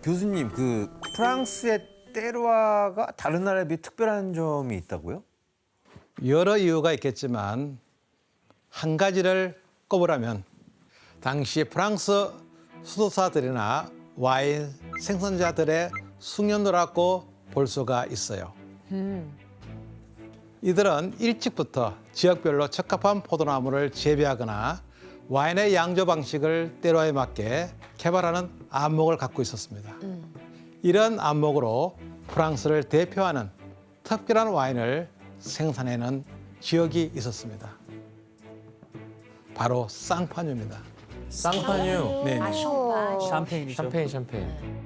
교수님, 그 프랑스의 테루아가 다른 나라에 비해 특별한 점이 있다고요? 여러 이유가 있겠지만 한 가지를 꼽으라면 당시 프랑스 수도사들이나 와인 생산자들의 숙련도라고 볼 수가 있어요. 이들은 일찍부터 지역별로 적합한 포도나무를 재배하거나 와인의 양조 방식을 때로에 맞게 개발하는 안목을 갖고 있었습니다. 이런 안목으로 프랑스를 대표하는 특별한 와인을 생산해낸 지역이 있었습니다. 바로 쌍파뉴입니다. 쌍파뉴. 네. 샴페인이죠. 샴페인.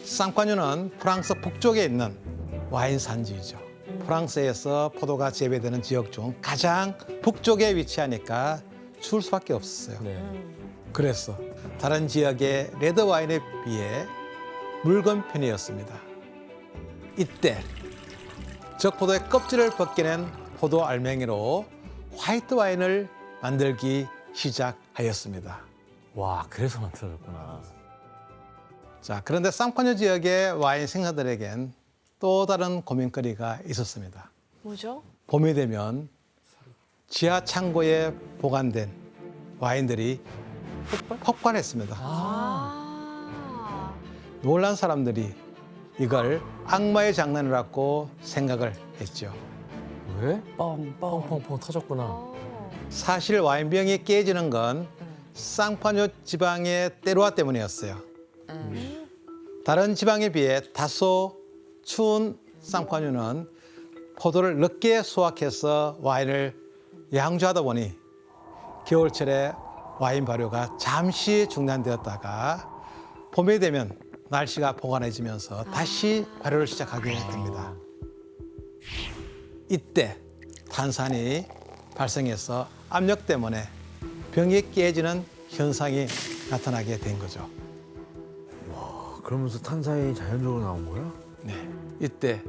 쌍파뉴는 프랑스 북쪽에 있는 와인 산지이죠. 프랑스에서 포도가 재배되는 지역 중 가장 북쪽에 위치하니까 추울 수밖에 없었어요. 네. 그래서 다른 지역의 레드 와인에 비해 묽은 편이었습니다. 이때 적포도의 껍질을 벗겨낸 포도 알맹이로 화이트 와인을 만들기 시작하였습니다. 와, 그래서 만들어졌구나. 자, 그런데 쌍파뉴 지역의 와인 생산자들에겐 또 다른 고민거리가 있었습니다. 뭐죠? 봄이 되면 지하 창고에 보관된 와인들이 폭발했습니다. 놀란 사람들이 이걸 악마의 장난이라고 생각을 했죠. 왜? 뻥뻥 터졌구나. 사실 와인병이 깨지는 건 쌍파뉴 지방의 때루아 때문이었어요. 다른 지방에 비해 다소 추운 쌍파뉴는 포도를 늦게 수확해서 와인을 양조하다 보니 겨울철에 와인 발효가 잠시 중단되었다가 봄이 되면 날씨가 포근해지면서 다시 발효를 시작하게 됩니다. 이때 탄산이 발생해서 압력 때문에 병이 깨지는 현상이 나타나게 된 거죠. 그러면서 탄산이 자연적으로 나온 거야? 네, 이때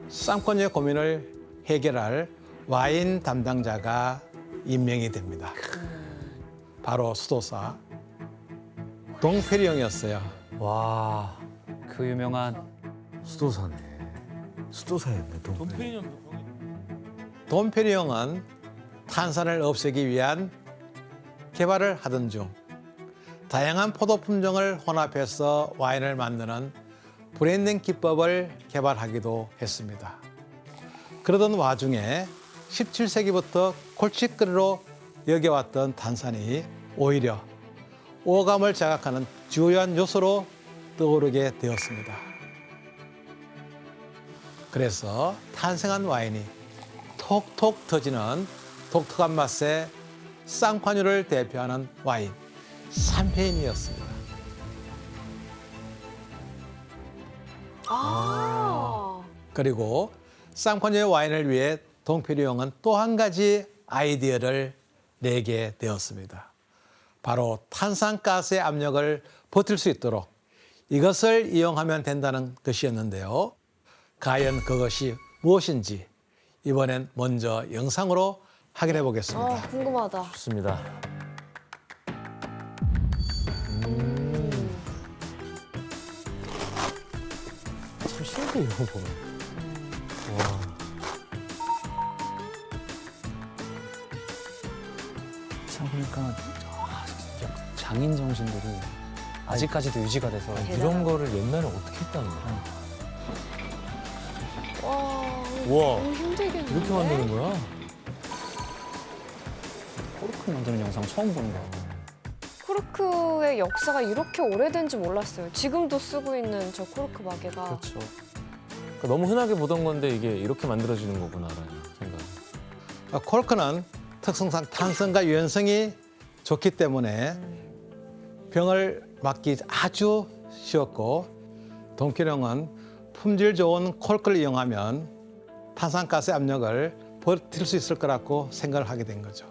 쌍파뉴의 고민을 해결할 와인 담당자가 임명이 됩니다. 바로 수도사 동페리옹이었어요. 와, 그 유명한 수도사네. 수도사였네, 돈페리옹은 탄산을 없애기 위한 개발을 하던 중 다양한 포도 품종을 혼합해서 와인을 만드는 브랜딩 기법을 개발하기도 했습니다. 그러던 와중에 17세기부터 골칫거리로 여겨왔던 탄산이 오히려 오감을 자극하는 주요한 요소로 떠오르게 되었습니다. 그래서 탄생한 와인이 톡톡 터지는 독특한 맛의 쌍파뉴를 대표하는 와인, 샴페인이었습니다. 그리고 쌍파뉴의 와인을 위해 동페리옹은 또 한 가지 아이디어를 내게 되었습니다. 바로 탄산가스의 압력을 버틸 수 있도록 이것을 이용하면 된다는 것이었는데요. 과연 그것이 무엇인지 이번엔 먼저 영상으로 확인해 보겠습니다. 궁금하다. 좋습니다. 참 신기해, 이런 거 보면. 와. 참 그러니까 장인 정신들이 아직까지도 유지가 돼서 이런 거를 옛날에 어떻게 했다는 거야? 와, 우와, 너무 힘들겠는데? 이렇게 만드는 거야? 코르크 만드는 영상 처음 보는 거야. 코르크의 역사가 이렇게 오래된지 몰랐어요. 지금도 쓰고 있는 저 코르크 마개가. 그렇죠. 그러니까 너무 흔하게 보던 건데 이게 이렇게 만들어지는 거구나라는 생각. 코르크는 특성상 탄성과 유연성이 좋기 때문에 병을 막기 아주 쉬웠고 동페리옹은 품질 좋은 코르크를 이용하면 탄산가스의 압력을 버틸 수 있을 거라고 생각을 하게 된 거죠.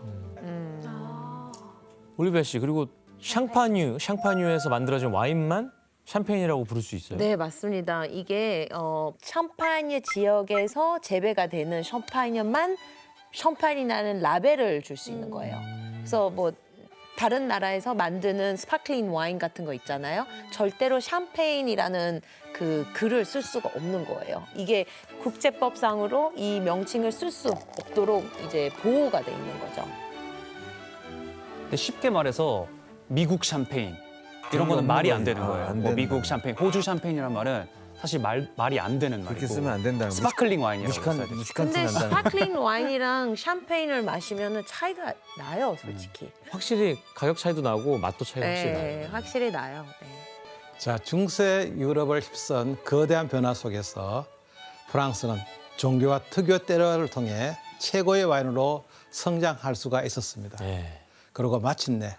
올리비아 씨, 그리고 샹파뉴에서 만들어진 와인만 샴페인이라고 부를 수 있어요? 네, 맞습니다. 이게 샴파뉴 지역에서 재배가 되는 샴파뉴만 샴파인이라는 라벨을 줄 수 있는 거예요. 그래서 뭐 다른 나라에서 만드는 스파클링 와인 같은 거 있잖아요. 절대로 샴페인이라는 그 글을 쓸 수가 없는 거예요. 이게 국제법상으로 이 명칭을 쓸 수 없도록 이제 보호가 돼 있는 거죠. 근데 쉽게 말해서 미국 샴페인 이런 거는 말이 안 되는 거예요. 안 뭐 된다. 미국 샴페인, 호주 샴페인이란 말은 사실 말이 안 되는 말이고. 그렇게 쓰면 안 된다는 거지. 스파클링 와인이라고 써야 무식한 돼. 무식한 티 근데 난다는 스파클링 와인이랑 샴페인을 마시면 차이가 나요, 솔직히. 확실히 가격 차이도 나고 맛도 차이가 확실히 나요. 네, 확실히 나요. 네. 자, 중세 유럽을 휩쓴 거대한 변화 속에서 프랑스는 종교와 특유 때라를 통해 최고의 와인으로 성장할 수가 있었습니다. 예. 그리고 마침내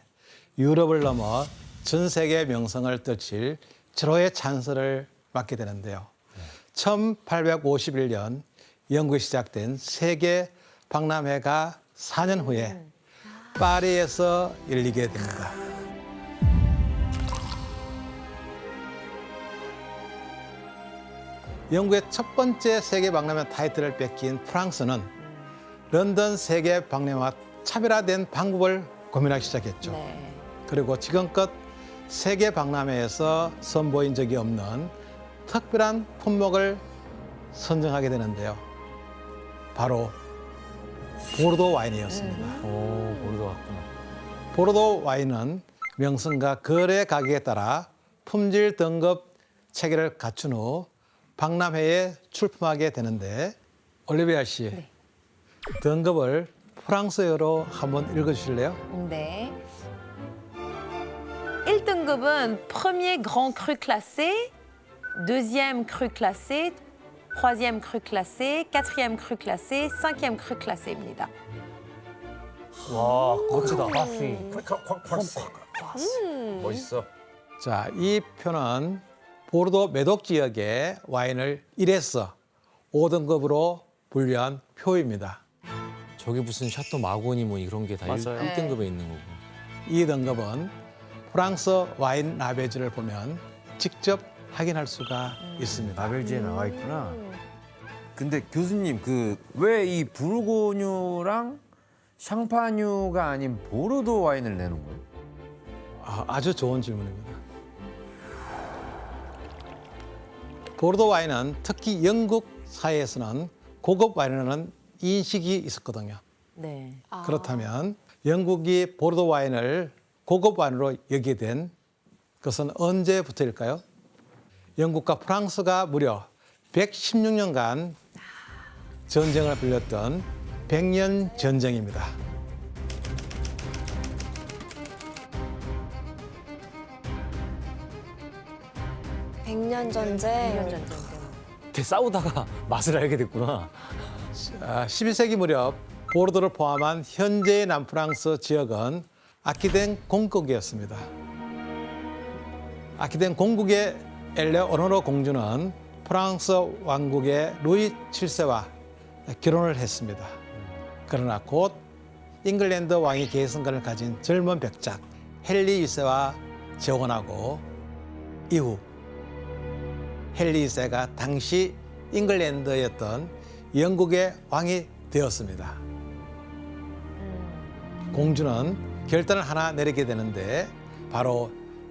유럽을 넘어 전 세계의 명성을 떨칠 절호의 찬스를 맞게 되는데요. 1851년 영국에 시작된 세계 박람회가 4년 후에 파리에서 열리게 됩니다. 영국의 첫 번째 세계 박람회 타이틀을 뺏긴 프랑스는 런던 세계 박람회와 차별화된 방법을 고민하기 시작했죠. 네. 그리고 지금껏 세계 박람회에서 선보인 적이 없는 특별한 품목을 선정하게 되는데요. 바로 보르도 와인이었습니다. 오, 보르도 왔구나. 보르도 와인은 명성과 거래 가격에 따라 품질 등급 체계를 갖춘 후 박람회에 출품하게 되는데 올리비아 씨, 등급을 프랑스어로 한번 읽어주실래요? 네. 1등급은 premier grand cru classé, deuxième cru classé, troisième cru classé, quatrième cru classé, cinquième cru classé입니다. 와, 멋지다. 멋있어. 자, 이 표는 보르도 메독 지역의 와인을 1에서 5등급으로 분류한 표입니다. 저게 무슨 샤또 마고니 뭐 이런 게 다 맞아요. 1등급에 있는 거고. 이 등급은 프랑스 와인 라베지를 보면 직접 확인할 수가 있습니다. 라벨지에 나와 있구나. 근데 교수님 그 왜 이 부르고뉴랑 샹파뉴가 아닌 보르도 와인을 내는 거예요? 아주 좋은 질문입니다. 보르도 와인은 특히 영국 사회에서는 고급 와인이라는 인식이 있었거든요. 네. 그렇다면 영국이 보르도 와인을 고급 와인으로 여기게 된 것은 언제부터일까요? 영국과 프랑스가 무려 116년간 전쟁을 벌였던 100년 전쟁입니다. 백년 전쟁. 이렇게 싸우다가 맛을 알게 됐구나. 12세기 무렵 보르도를 포함한 현재의 남프랑스 지역은 아키덴 공국이었습니다. 아키덴 공국의 엘레오노르 공주는 프랑스 왕국의 루이 7세와 결혼을 했습니다. 그러나 곧 잉글랜드 왕위 계승권을 가진 젊은 백작 헨리 2세와 재혼하고 이후 헨리 2세가 당시 잉글랜드였던 영국의 왕이 되었습니다. 공주는 결단을 하나 내리게 되는데 바로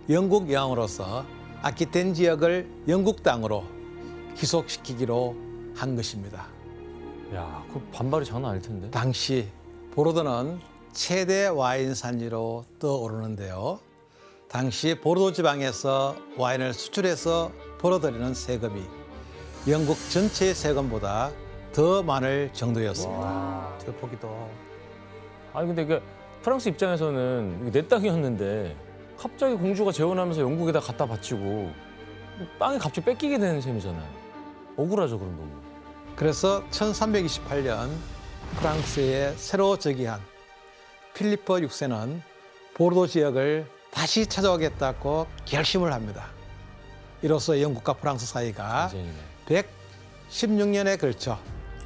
영국 여왕으로서 아키텐 지역을 영국 땅으로 귀속시키기로 한 것입니다. 야, 그 반발이 장난 아닐 텐데. 당시 보르도는 최대 와인 산지로 떠오르는데요. 당시 보르도 지방에서 와인을 수출해서 벌어들이는 세금이 영국 전체의 세금보다 더 많을 정도였습니다. 대폭이다. 아니 근데 이게 프랑스 입장에서는 이게 내 땅이었는데 갑자기 공주가 재혼하면서 영국에다 갖다 바치고 땅이 갑자기 뺏기게 되는 셈이잖아요. 억울하죠 그런 거. 그래서 1328년 프랑스에 새로 즉위한 필리프 6세는 보르도 지역을 다시 찾아오겠다고 결심을 합니다. 이로써 영국과 프랑스 사이가 전쟁이네. 116년에 걸쳐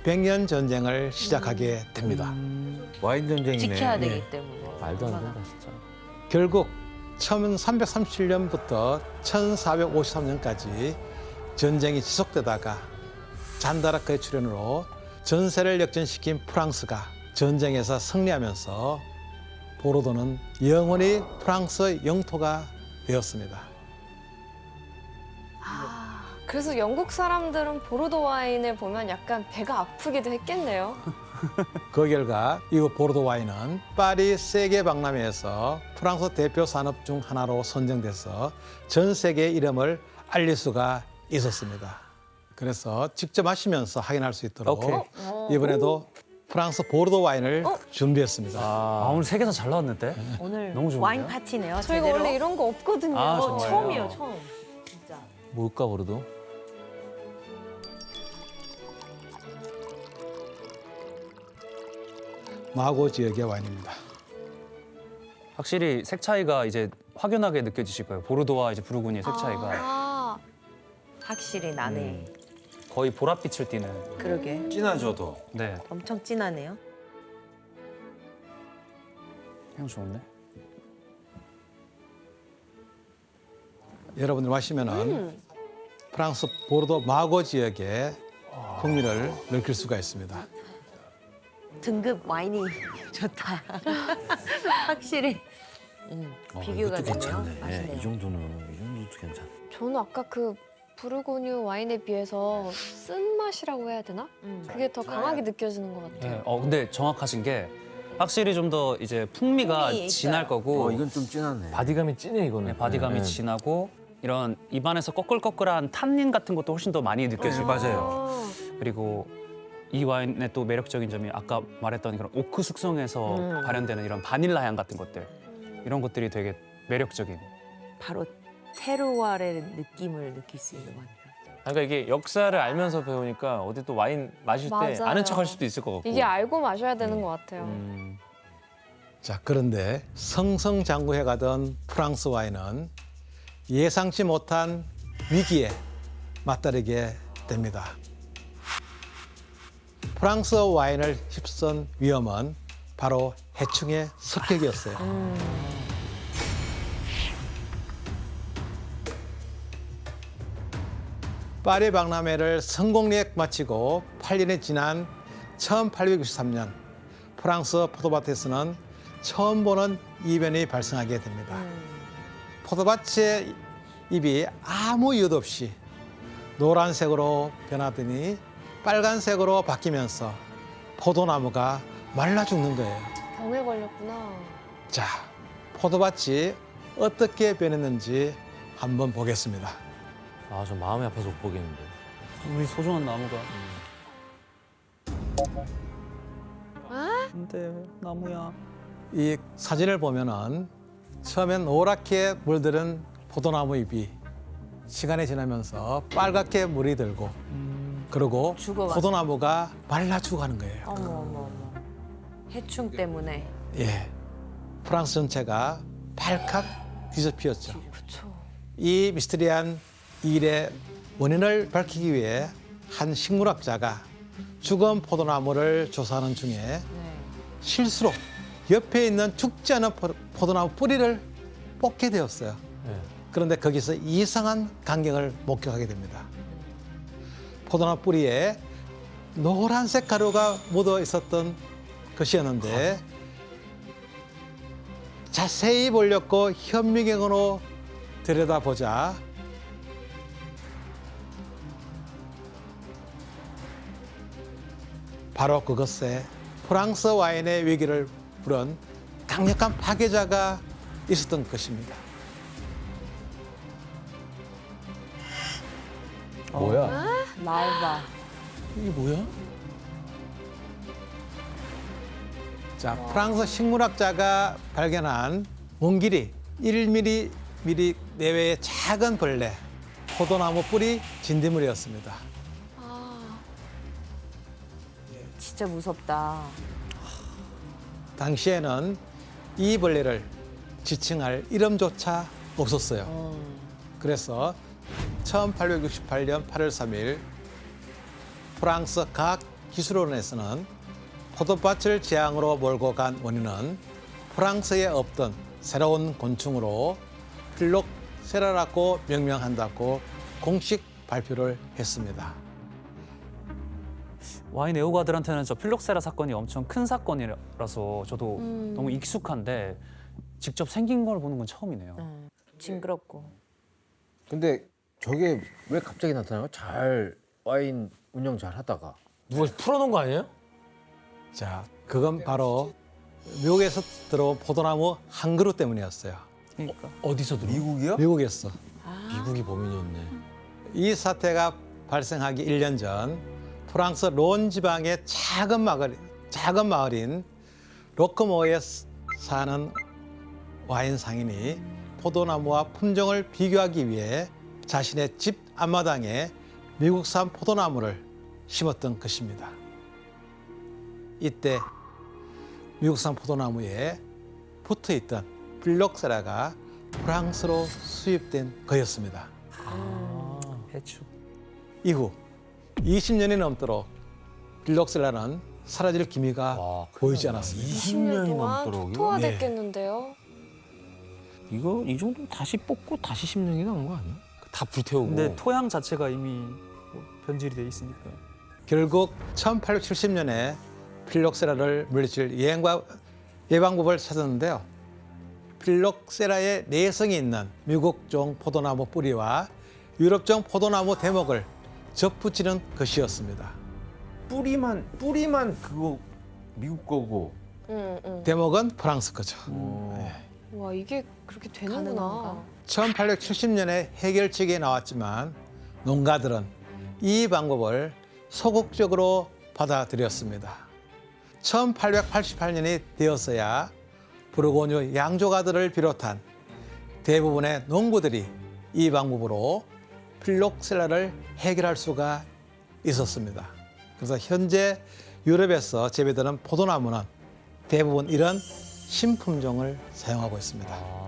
100년 전쟁을 시작하게 됩니다. 와인 전쟁이네. 지켜야 되기 네. 때문에. 말도 안 얼마나. 된다 진짜. 결국 1337년부터 1453년까지 전쟁이 지속되다가 잔다르크의 출현으로 전세를 역전시킨 프랑스가 전쟁에서 승리하면서 보르도는 영원히 프랑스 영토가 되었습니다. 그래서 영국 사람들은 보르도 와인을 보면 약간 배가 아프기도 했겠네요. 그 결과 이곳 보르도 와인은 파리 세계 박람회에서 프랑스 대표 산업 중 하나로 선정돼서 전 세계의 이름을 알릴 수가 있었습니다. 그래서 직접 마시면서 확인할 수 있도록 오케이. 이번에도 프랑스 보르도 와인을 준비했습니다. 아, 오늘 세계에서 잘 나왔는데? 오늘 너무 좋은데요? 와인 파티네요. 저희가 제대로. 원래 이런 거 없거든요. 아, 정말요? 처음이에요, 처음. 진짜. 뭘까 보르도? 마고 지역의 와인입니다. 확실히 색 차이가 이제 확연하게 느껴지실 거예요. 보르도와 이제 부르고니의 색 차이가 아, 확실히 나네. 거의 보랏빛을 띠는. 그러게. 진하죠, 더. 네, 엄청 진하네요. 향 좋은데? 여러분들 마시면은 프랑스 보르도 마고 지역의 풍미를 느낄 수가 있습니다. 등급 와인이 좋다. 확실히. 비교가 이것도 되네요. 괜찮네. 맛있네요. 이 정도도 괜찮아. 저는 아까 그 부르고뉴 와인에 비해서 쓴 맛이라고 해야 되나? 그게 더 강하게 느껴지는 것 같아요. 네, 근데 정확하신 게 확실히 좀 더 이제 풍미가 풍미 진할 있어요. 거고 이건 좀 진하네. 바디감이 진해 이거는. 네, 바디감이 네. 진하고 이런 입안에서 꺼끌꺼끌한 탄닌 같은 것도 훨씬 더 많이 느껴지고 맞아요. 그리고 이 와인의 또 매력적인 점이 아까 말했던 그런 오크 숙성에서 발현되는 이런 바닐라 향 같은 것들 이런 것들이 되게 매력적인. 바로 테루아르의 느낌을 느낄 수 있는 것 같아요. 그러니까 이게 역사를 알면서 배우니까 어디 또 와인 마실 때 맞아요. 아는 척할 수도 있을 것 같고. 이게 알고 마셔야 되는 것 같아요. 자, 그런데 성성장구해 가던 프랑스 와인은 예상치 못한 위기에 맞다르게 됩니다. 프랑스 와인을 휩쓴 위험은 바로 해충의 습격이었어요. 파리 박람회를 성공리에 마치고 8년이 지난 1863년 프랑스 포도밭에서는 처음 보는 이변이 발생하게 됩니다. 포도밭의 잎이 아무 이유도 없이 노란색으로 변하더니 빨간색으로 바뀌면서 포도나무가 말라 죽는 거예요. 병에 걸렸구나. 자, 포도밭이 어떻게 변했는지 한번 보겠습니다. 아, 저 마음이 아파서 못 보겠는데. 우리 소중한 나무가. 근데 나무야. 이 사진을 보면은 처음엔 노랗게 물들은 포도나무 잎이 시간이 지나면서 빨갛게 물이 들고 그리고 죽어가는 포도나무가 말라 죽어가는 거예요. 어머, 어머, 어머. 해충 때문에. 예, 프랑스 전체가 발칵 뒤집히었죠. 그렇죠. 이 미스터리한 일의 원인을 밝히기 위해 한 식물학자가 죽은 포도나무를 조사하는 중에 실수로 옆에 있는 죽지 않은 포도나무 뿌리를 뽑게 되었어요. 네. 그런데 거기서 이상한 광경을 목격하게 됩니다. 포도나무 뿌리에 노란색 가루가 묻어 있었던 것이었는데 자세히 보려고 현미경으로 들여다보자 바로 그것에 프랑스 와인의 위기를 부른 강력한 파괴자가 있었던 것입니다. 뭐야? 말봐. 이게 뭐야? 자, 프랑스 식물학자가 발견한 몸 길이 1mm 내외의 작은 벌레, 포도나무 뿌리 진딧물이었습니다. 진짜 무섭다. 당시에는 이 벌레를 지칭할 이름조차 없었어요. 그래서 1868년 8월 3일 프랑스 과학기술원에서는 포도밭을 재앙으로 몰고 간 원인은 프랑스에 없던 새로운 곤충으로 필록세라라고 명명한다고 공식 발표를 했습니다. 와인 애호가들한테는 저 필록세라 사건이 엄청 큰 사건이라서 저도 너무 익숙한데 직접 생긴 걸 보는 건 처음이네요. 징그럽고. 근데 저게 왜 갑자기 나타나요? 잘 와인 운영 잘 하다가. 누가 풀어놓은 거 아니에요? 자, 그건 바로 미국에서 들어온 포도나무 한 그루 때문이었어요. 그러니까. 어디서 들어? 미국이요? 미국에서. 미국이 범인이었네. 이 사태가 발생하기 1년 전 프랑스 론 지방의 작은 마을인 로크모에 사는 와인 상인이 포도나무와 품종을 비교하기 위해 자신의 집 앞마당에 미국산 포도나무를 심었던 것입니다. 이때 미국산 포도나무에 붙어있던 필록세라가 프랑스로 수입된 거였습니다. 해추. 이후 20년이 넘도록 필록세라는 사라질 기미가 보이지 않았습니다. 20년 동안 넘도록이요? 토토화됐겠는데요. 이거 이 정도 다시 뽑고 다시 심는 게 나은 거 아니야? 다 불태우고. 근데 토양 자체가 이미 뭐 변질이 돼 있으니까. 결국 1870년에 필록세라를 물리칠 예방법을 찾았는데요. 필록세라의 내성이 있는 미국종 포도나무 뿌리와 유럽종 포도나무 대목을 접붙이는 것이었습니다. 뿌리만 그거 미국 거고. 대목은 프랑스 거죠. 와 이게 그렇게 되는구나. 가능한가? 1870년에 해결책이 나왔지만 농가들은 이 방법을 소극적으로 받아들였습니다. 1888년이 되었어야 부르고뉴 양조가들을 비롯한 대부분의 농부들이 이 방법으로 필록세라를 해결할 수가 있었습니다. 그래서 현재 유럽에서 재배되는 포도나무는 대부분 이런 신품종을 사용하고 있습니다.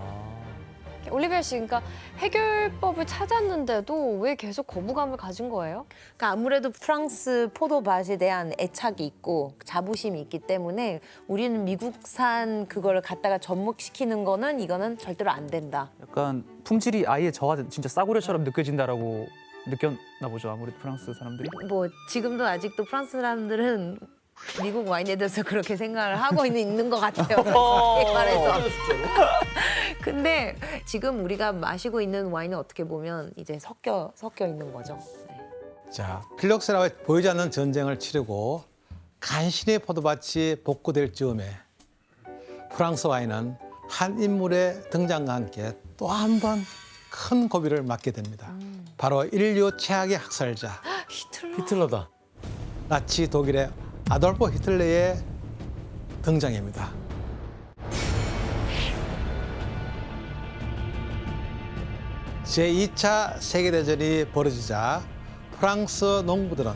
올리비아 씨, 그러니까 해결법을 찾았는데도 왜 계속 거부감을 가진 거예요? 그러니까 아무래도 프랑스 포도밭에 대한 애착이 있고 자부심이 있기 때문에 우리는 미국산 그걸 갖다가 접목시키는 거는 이거는 절대로 안 된다. 약간 품질이 아예 저하 진짜 싸구려처럼 느껴진다라고 느꼈나 보죠. 아무래도 프랑스 사람들이. 뭐 지금도 아직도 프랑스 사람들은 미국 와인에 대해서 그렇게 생각을 하고 있는 것 같아요. 솔직히 말해서. 근데 지금 우리가 마시고 있는 와인은 어떻게 보면 이제 섞여 있는 거죠. 네. 자, 필록세라와 보이지 않는 전쟁을 치르고 간신히 포도밭이 복구될 즈음에 프랑스 와인은 한 인물의 등장과 함께 또 한 번 큰 고비를 맞게 됩니다. 바로 인류 최악의 학살자, 히틀러다. 나치 독일의 아돌프 히틀러의 등장입니다. 제2차 세계대전이 벌어지자 프랑스 농부들은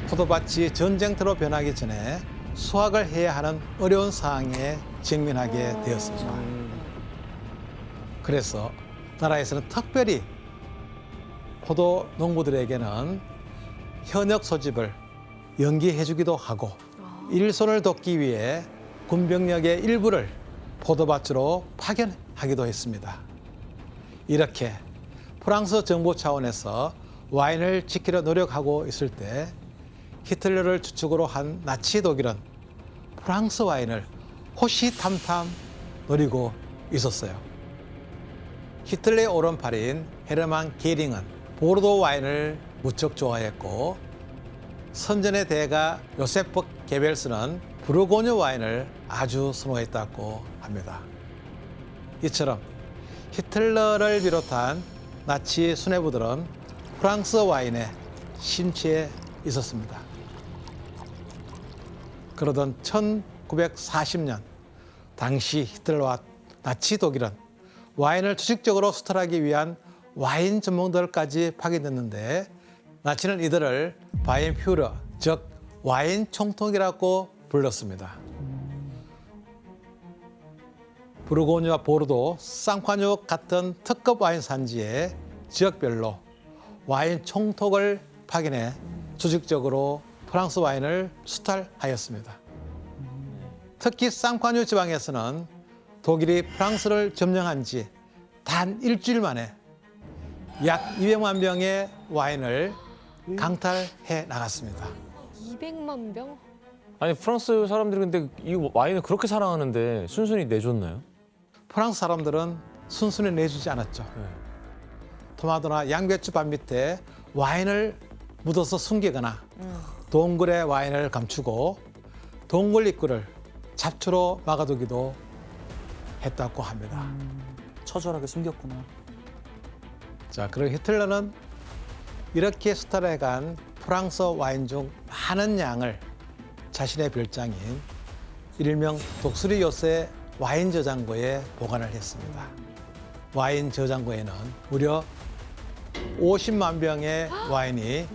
포도밭이 전쟁터로 변하기 전에 수확을 해야 하는 어려운 상황에 직면하게 되었습니다. 그래서 나라에서는 특별히 포도 농부들에게는 현역 소집을 연기해주기도 하고 일손을 돕기 위해 군병력의 일부를 포도밭으로 파견하기도 했습니다. 이렇게 프랑스 정부 차원에서 와인을 지키려 노력하고 있을 때 히틀러를 주축으로 한 나치 독일은 프랑스 와인을 호시탐탐 노리고 있었어요. 히틀러의 오른팔인 헤르만 게링은 보르도 와인을 무척 좋아했고 선전의 대가 요세프 게벨스는 부르고뉴 와인을 아주 선호했다고 합니다. 이처럼 히틀러를 비롯한 나치 수뇌부들은 프랑스 와인에 심취해 있었습니다. 그러던 1940년 당시 히틀러와 나치 독일은 와인을 조직적으로 수탈하기 위한 와인 전문가들까지 파견됐는데 나치는 이들을 바인퓨러, 즉 와인 총독이라고 불렀습니다. 부르고뉴와 보르도, 쌍파뉴 같은 특급 와인 산지에 지역별로 와인 총독을 파견해 조직적으로 프랑스 와인을 수탈하였습니다. 특히 쌍파뉴 지방에서는 독일이 프랑스를 점령한 지 단 일주일 만에 약 200만 병의 와인을 강탈해 나갔습니다. 200만 병? 아니 프랑스 사람들이 근데 이 와인을 그렇게 사랑하는데 순순히 내줬나요? 프랑스 사람들은 순순히 내주지 않았죠. 토마토나 양배추밭 밑에 와인을 묻어서 숨기거나 동굴에 와인을 감추고 동굴 입구를 잡초로 막아두기도 했다고 합니다. 처절하게 숨겼구나. 자, 그리고 히틀러는 이렇게 수탈해간 프랑스 와인 중 많은 양을 자신의 별장인 일명 독수리 요새 와인 저장고에 보관을 했습니다. 와인 저장고에는 무려 50만 병의 와인이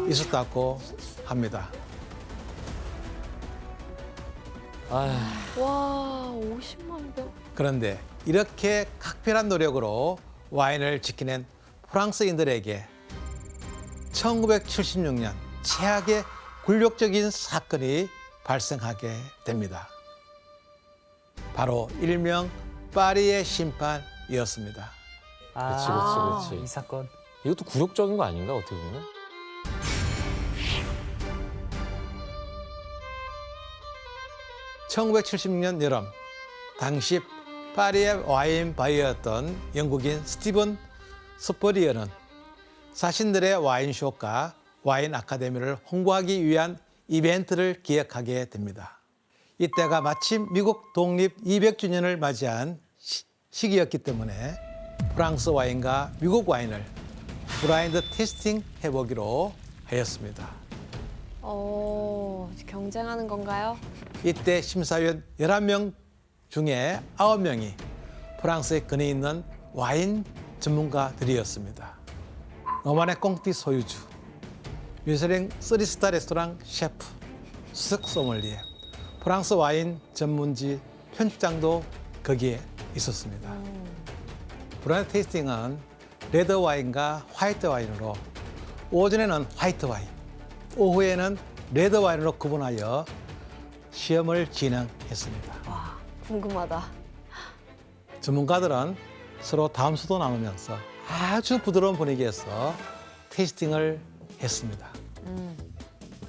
있었다고 합니다. 와 50만 병? 그런데 이렇게 각별한 노력으로 와인을 지켜낸 프랑스인들에게 1976년 최악의 굴욕적인 사건이 발생하게 됩니다. 바로 일명 파리의 심판이었습니다. 그치. 이 사건. 이것도 굴욕적인 거 아닌가 어떻게 보면? (1976년) 여름 당시 파리의 와인 바이어였던 영국인 스티븐 스퍼리어는 자신들의 와인쇼과 와인 아카데미를 홍보하기 위한 이벤트를 기획하게 됩니다. 이때가 마침 미국 독립 200주년을 맞이한 시기였기 때문에 프랑스 와인과 미국 와인을 블라인드 테스팅 해보기로 하였습니다. 경쟁하는 건가요? 이때 심사위원 11명 중에 9명이 프랑스에 근해 있는 와인 전문가들이었습니다. 로마네 꽁띠 소유주, 미쉐린 3스타 레스토랑 셰프, 수석 소믈리에, 프랑스 와인 전문지 편집장도 거기에 있었습니다. 블라인드 테이스팅은 레드 와인과 화이트 와인으로 오전에는 화이트 와인, 오후에는 레드 와인으로 구분하여 시험을 진행했습니다. 와 궁금하다. 전문가들은 서로 다음 수도 나누면서 아주 부드러운 분위기에서 테이스팅을 했습니다.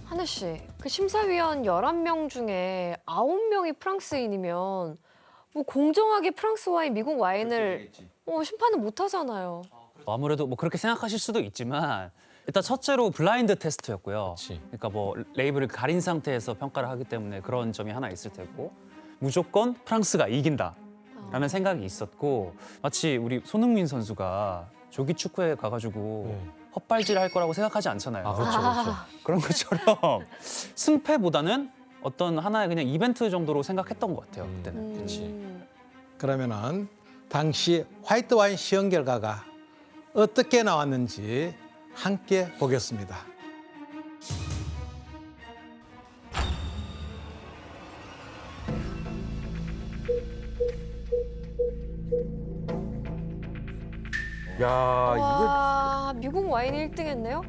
하늘 씨, 그 심사위원 11명 중에 9명이 프랑스인이면 뭐 공정하게 프랑스 와인, 미국 와인을 심판을 못 하잖아요. 아무래도 뭐 그렇게 생각하실 수도 있지만 일단 첫째로 블라인드 테스트였고요. 그치. 그러니까 뭐 레이블을 가린 상태에서 평가를 하기 때문에 그런 점이 하나 있을 테고 무조건 프랑스가 이긴다라는 생각이 있었고 마치 우리 손흥민 선수가 조기 축구에 가가지고 헛발질 할 거라고 생각하지 않잖아요. 아 그렇죠, 그렇죠. 그런 것처럼 승패보다는 어떤 하나의 그냥 이벤트 정도로 생각했던 것 같아요. 그때는. 그치. 그러면은 당시 화이트 와인 시험 결과가 어떻게 나왔는지 함께 보겠습니다. 야 이거 와 미국 와인 1등했네요?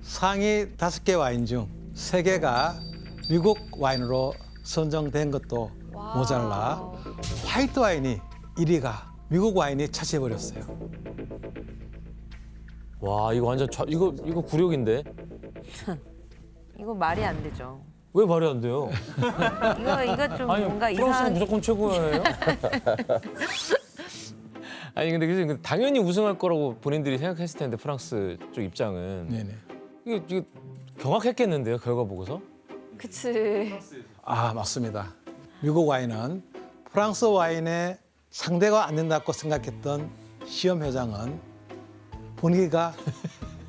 상위 5개 와인 중 3개가 미국 와인으로 선정된 것도 와. 모자라 화이트 와인이 1위가 미국 와인이 차지해버렸어요. 와 이거 완전 이거 굴욕인데 이거 말이 안 되죠. 왜 말이 안 돼요? 이거 좀 아니 뭔가 프랑스는 이상한. 무조건 최고예요. 아니 근데 그래서 당연히 우승할 거라고 본인들이 생각했을 텐데 프랑스 쪽 입장은 네네. 이게 경악했겠는데요 결과 보고서? 그치. 아, 맞습니다. 미국 와인은 프랑스 와인의 상대가 안 된다고 생각했던 시험 회장은 분위기가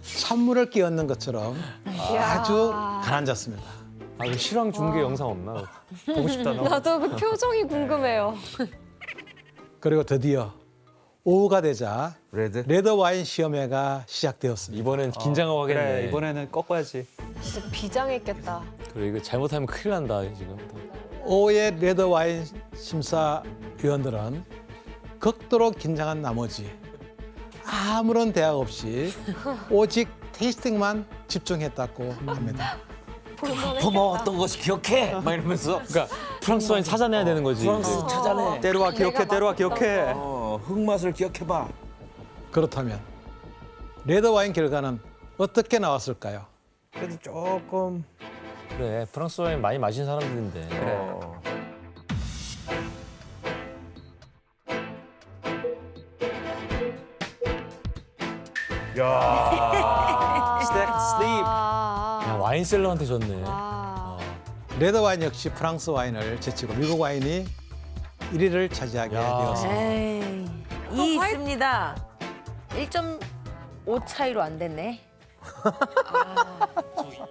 찬물을 끼얹는 것처럼 아주 가라앉았습니다. 아, 그 실황 중계 영상 없나? 보고 싶다 나. 나도 그 표정이 궁금해요. 그리고 드디어 오후가 되자 레드? 와인 시험회가 시작되었습니다. 이번엔 긴장하고 하겠네. 그래 이번에는 꺾어야지. 진짜 비장했겠다. 그래 이거 잘못하면 큰일 난다 지금. 오후의 레드 와인 심사위원들은 극도로 긴장한 나머지 아무런 대화 없이 오직 테이스팅만 집중했다고 합니다. 부모 어떤 것이 기억해? 막 이러면서 그러니까 프랑스 와인 찾아내야 되는 거지. 프랑스 찾아내. 때려와 기억해, 때려와 기억해. 흙맛을 기억해봐. 그렇다면 레드 와인 결과는 어떻게 나왔을까요? 그래도 조금 그래 프랑스 와인 많이 마신 사람들인데. 그래. 야 와인셀러한테 졌네. 아. 레드 와인 역시 프랑스 와인을 제치고 미국 와인이 1위를 차지하게 야. 되었습니다. 에이, 이 있습니다. 1.5 차이로 안 됐네.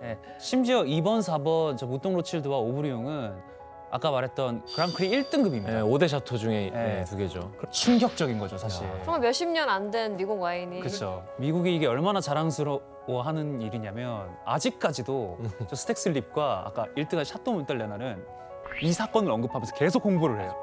네, 심지어 2번, 4번 저 무똥 로칠드와 오브리용은 아까 말했던 그랑크리 1등급입니다. 네, 5대 샤토 중에 네. 두 개죠. 충격적인 거죠, 사실. 정말 몇십 년 안 된 미국 와인이. 그렇죠. 미국이 이게 얼마나 자랑스러워하는 일이냐면 아직까지도 저 스택슬립과 아까 1등한 샤또 몬탈레나는 이 사건을 언급하면서 계속 홍보를 해요.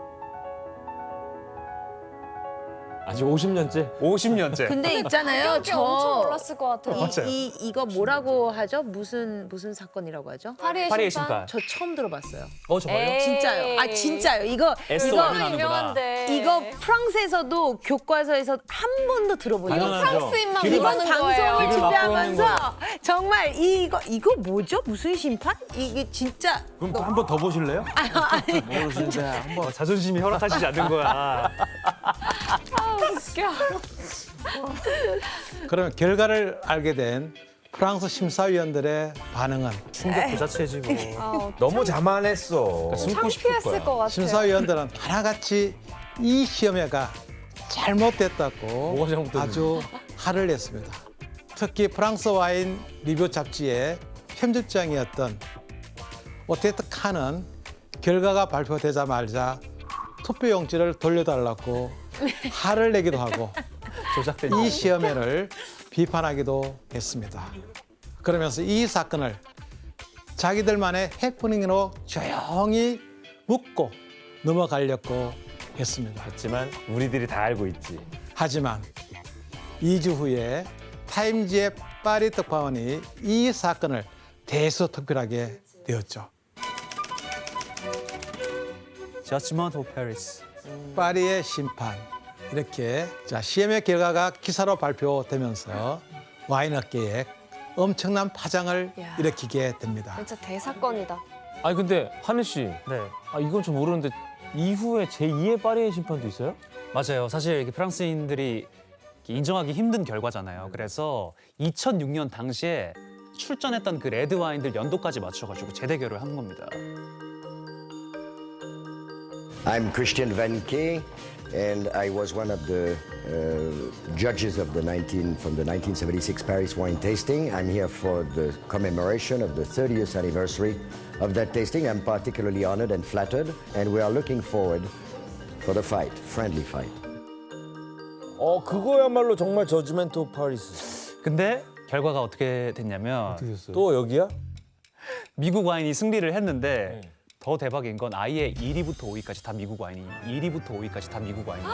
아직 50년째. 50년째. 근데 있잖아요. 가격이 엄청 올랐을 것 같아요. 맞아요. 이거 뭐라고 하죠? 무슨 사건이라고 하죠? 파리의 심판. 심판. 저 처음 들어봤어요. 정말요? 에이. 진짜요. 아 진짜요. 이거 S 이거 와인은 아는구나. 유명한데. 이거 프랑스에서도 교과서에서 한 번도 들어본 적이 없어요. 프랑스인만 이번 모르는 거예요. 방송을 귀를 막고 준비하면서 있는 정말 이거 뭐죠? 무슨 심판? 이게 진짜 그럼 한 번 더 보실래요? 모르시는데 한번. 자존심이 허락하시지 않는 거야. 웃겨. 그러면 결과를 알게 된 프랑스 심사위원들의 반응은 충격 그 자체지 뭐. 아, 너무 자만했어. 숨고 싶을 창피했을 거야. 것 같아요. 심사위원들은 하나같이 이 시험회가 잘못됐다고 뭐가 잘못됐는데? 아주 화를 냈습니다. 특히 프랑스 와인 리뷰 잡지의 편집장이었던 오테트 칸은 결과가 발표되자마자 투표용지를 돌려달라고 화를 내기도 하고 조작된 이 시험회를 비판하기도 했습니다. 그러면서 이 사건을 자기들만의 해프닝으로 조용히 묻고 넘어가려고 했습니다. 하지만 우리들이 다 알고 있지. 하지만 2주 후에 타임지의 파리 특파원이 이 사건을 대서특필하게 되었죠. Judgment of Paris. 파리의 심판. 이렇게 자 시험의 결과가 기사로 발표되면서 와인업계에 엄청난 파장을 야. 일으키게 됩니다. 진짜 대사건이다. 아니 근데 하늘 씨, 네. 아 이건 좀 모르는데 이후에 제2의 파리의 심판도 있어요? 맞아요. 사실 이렇게 프랑스인들이 이렇게 인정하기 힘든 결과잖아요. 그래서 2006년 당시에 출전했던 그 레드 와인들 연도까지 맞춰가지고 재대결을 한 겁니다. I'm Christian Van Kay, and I was one of the judges of the 1976 Paris wine tasting. I'm here for the commemoration of the 30th anniversary of that tasting. I'm particularly honored and flattered, and we are looking forward for the fight, friendly fight. 그거야말로 정말 저지멘트 오브 파리스. 근데 결과가 어떻게 됐냐면 또 여기야? 미국 와인이 승리를 했는데 더 대박인 건 아예 1위부터 5위까지 다 미국 와인이 1위부터 5위까지 다 미국 와인이.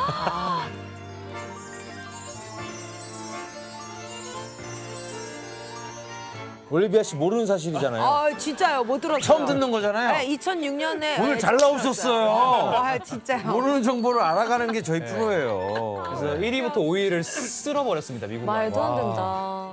올리비아 씨 모르는 사실이잖아요. 아 진짜요. 못 들었어요. 처음 듣는 거잖아요. 네, 2006년에 오늘 잘 나오셨어요. 아 진짜요. 모르는 정보를 알아가는 게 저희 프로예요. 그래서 1위부터 5위를 쓸어버렸습니다 미국 와인. 말도 안 된다.